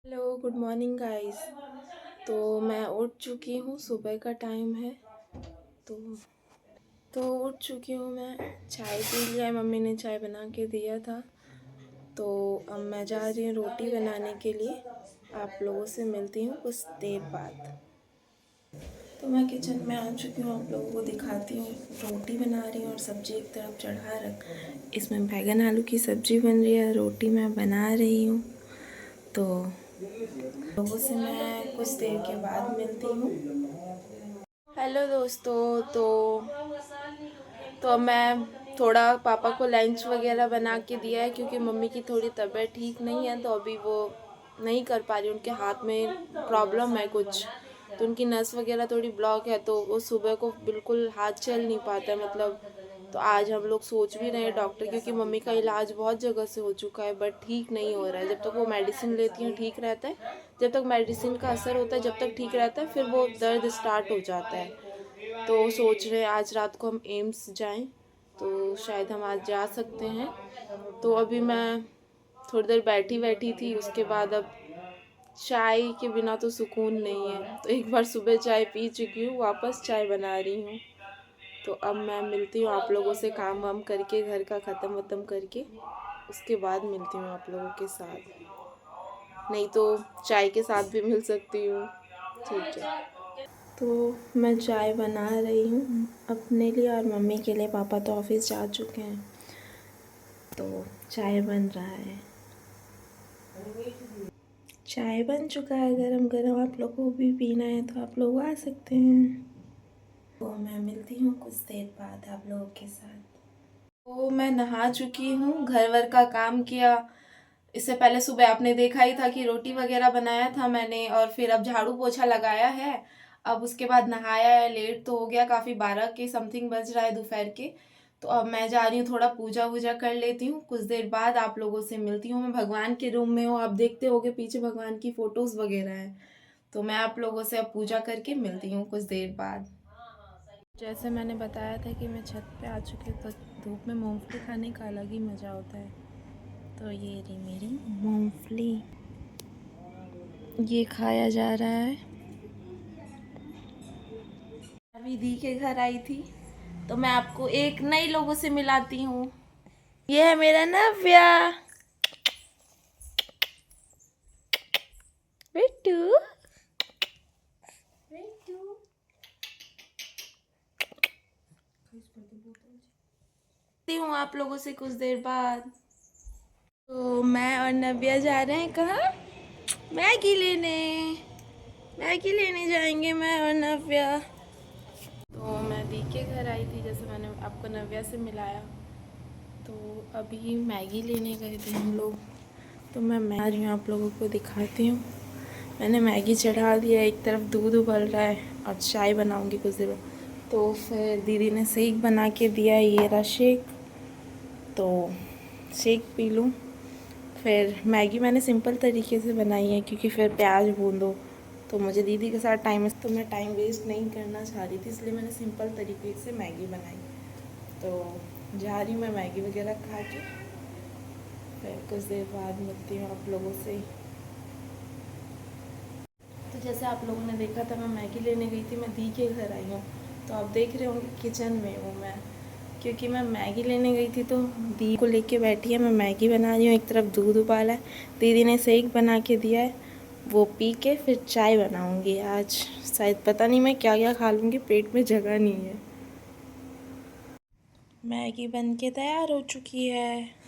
Hello good morning guys. तो मैं उठ चुकी हूँ, सुबह का टाइम है। तो उठ चुकी हूँ मैं। चाय पी लिया है, मम्मी ने चाय बना के दिया था। तो अब मैं जा रही हूँ रोटी बनाने के लिए। आप लोगों से मिलती हूँ कुछ देर बाद। तो मैं किचन में आ चुकी हूँ, आप लोगों को दिखाती हूँ। रोटी बना रही हूँ और सब्जी एक तरफ चढ़ा रख। इसमें बैगन आलू की सब्जी बन रही है, रोटी मैं बना रही हूँ। तो लोगों से मैं कुछ देर के बाद मिलती हूँ। हेलो दोस्तों। तो मैं थोड़ा पापा को लंच वगैरह बना के दिया है, क्योंकि मम्मी की थोड़ी तबीयत ठीक नहीं है। तो अभी वो नहीं कर पा रही, उनके हाथ में प्रॉब्लम है कुछ। तो उनकी नस वगैरह थोड़ी ब्लॉक है, तो वो सुबह को बिल्कुल हाथ चल नहीं पाता है मतलब। तो आज हम लोग सोच भी रहे हैं डॉक्टर, क्योंकि मम्मी का इलाज बहुत जगह से हो चुका है बट ठीक नहीं हो रहा है। जब तक वो मेडिसिन लेती हैं ठीक रहता है, जब तक मेडिसिन का असर होता है, जब तक ठीक रहता है, फिर वो दर्द स्टार्ट हो जाता है। तो सोच रहे हैं आज रात को हम एम्स जाएं, तो शायद हम आज जा सकते हैं। तो अभी मैं थोड़ी देर बैठी बैठी थी, उसके बाद अब चाय के बिना तो सुकून नहीं है। तो एक बार सुबह चाय पी चुकी हूँ, वापस चाय बना रही हूँ। तो अब मैं मिलती हूँ आप लोगों से, काम वाम करके घर का ख़त्म वत्म करके उसके बाद मिलती हूँ आप लोगों के साथ। नहीं तो चाय के साथ भी मिल सकती हूँ। ठीक है। तो मैं चाय बना रही हूँ अपने लिए और मम्मी के लिए। पापा तो ऑफिस जा चुके हैं, तो चाय बन रहा है। चाय बन चुका है गरम गरम। आप लोगों को भी पीना है तो आप लोग आ सकते हैं। तो मैं मिलती हूँ कुछ देर बाद आप लोगों के साथ। तो मैं नहा चुकी हूँ, घर वर का काम किया। इससे पहले सुबह आपने देखा ही था कि रोटी वगैरह बनाया था मैंने, और फिर अब झाड़ू पोछा लगाया है। अब उसके बाद नहाया है। लेट तो हो गया काफ़ी, 12 के समथिंग बज रहा है दोपहर के। तो अब मैं जा रही हूँ, थोड़ा पूजा वूजा कर लेती हूँ। कुछ देर बाद आप लोगों से मिलती हूँ। मैं भगवान के रूम में हूँ, आप देखते होगे पीछे भगवान की फ़ोटोज़ वगैरह हैं। तो मैं आप लोगों से अब पूजा करके मिलती हूँ कुछ देर बाद। जैसे मैंने बताया था कि मैं छत पे आ चुकी हूँ, तो धूप में मूंगफली खाने का अलग ही मज़ा होता है। तो ये रही मेरी मूंगफली, ये खाया जा रहा है। अभी दी के घर आई थी, तो मैं आपको एक नई लोगों से मिलाती हूँ। ये है मेरा नव्या बिट्टू। मिलती हूँ आप लोगों से कुछ देर बाद। तो मैं और नव्या जा रहे हैं कहाँ? मैगी लेने। मैगी लेने जाएंगे मैं और नव्या। तो मैं दी के घर आई थी, जैसे मैंने आपको नव्या से मिलाया। तो अभी मैगी लेने गए थे हम लोग। तो मैं आ रही हूँ, आप लोगों को दिखाती हूँ। मैंने मैगी चढ़ा दिया, एक तरफ दूध उबल रहा है और चाय बनाऊँगी कुछ देर। तो फिर दीदी ने शेक बना के दिया, ये रहा शेक। तो शेक पी लूँ। फिर मैगी मैंने सिंपल तरीके से बनाई है, क्योंकि फिर प्याज भून तो मुझे दीदी के साथ तो मैं टाइम वेस्ट नहीं करना चाह रही थी, इसलिए मैंने सिंपल तरीके से मैगी बनाई। तो जा रही हूँ मैं मैगी वगैरह खा के, फिर कुछ देर बाद मिलती हूँ आप लोगों से। तो जैसे आप लोगों ने देखा था, मैं मैगी लेने गई थी, मैं दी के घर आई हूँ। तो आप देख रहे होंगे किचन में हूँ मैं, क्योंकि मैं मैगी लेने गई थी। तो दी को लेके बैठी है, मैं मैगी बना रही हूँ। एक तरफ दूध उबाला है, दीदी ने शेक बना के दिया है, वो पी के फिर चाय बनाऊँगी। आज शायद पता नहीं मैं क्या क्या खा लूँगी, पेट में जगह नहीं है। मैगी बन के तैयार हो चुकी है।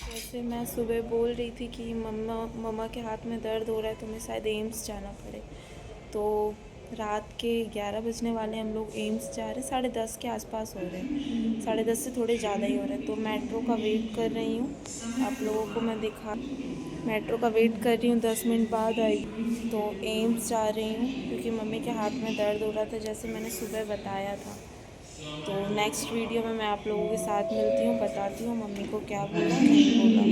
जैसे मैं सुबह बोल रही थी कि मम्मा के हाथ में दर्द हो रहा है, तो मैं शायद एम्स जाना पड़े। तो रात के 11 बजने वाले, हम लोग एम्स जा रहे हैं। 10:30 के आसपास हो रहे हैं, 10:30 से थोड़े ज़्यादा ही हो रहे हैं। तो मेट्रो का वेट कर रही हूँ, आप लोगों को मैं दिखा। मेट्रो का वेट कर रही हूँ, 10 मिनट बाद आएगी। तो एम्स जा रही हूँ, क्योंकि मम्मी के हाथ में दर्द हो रहा था, जैसे मैंने सुबह बताया था। तो नेक्स्ट वीडियो में मैं आप लोगों के साथ मिलती हूँ, बताती हूँ मम्मी को क्या बोला नहीं बोला।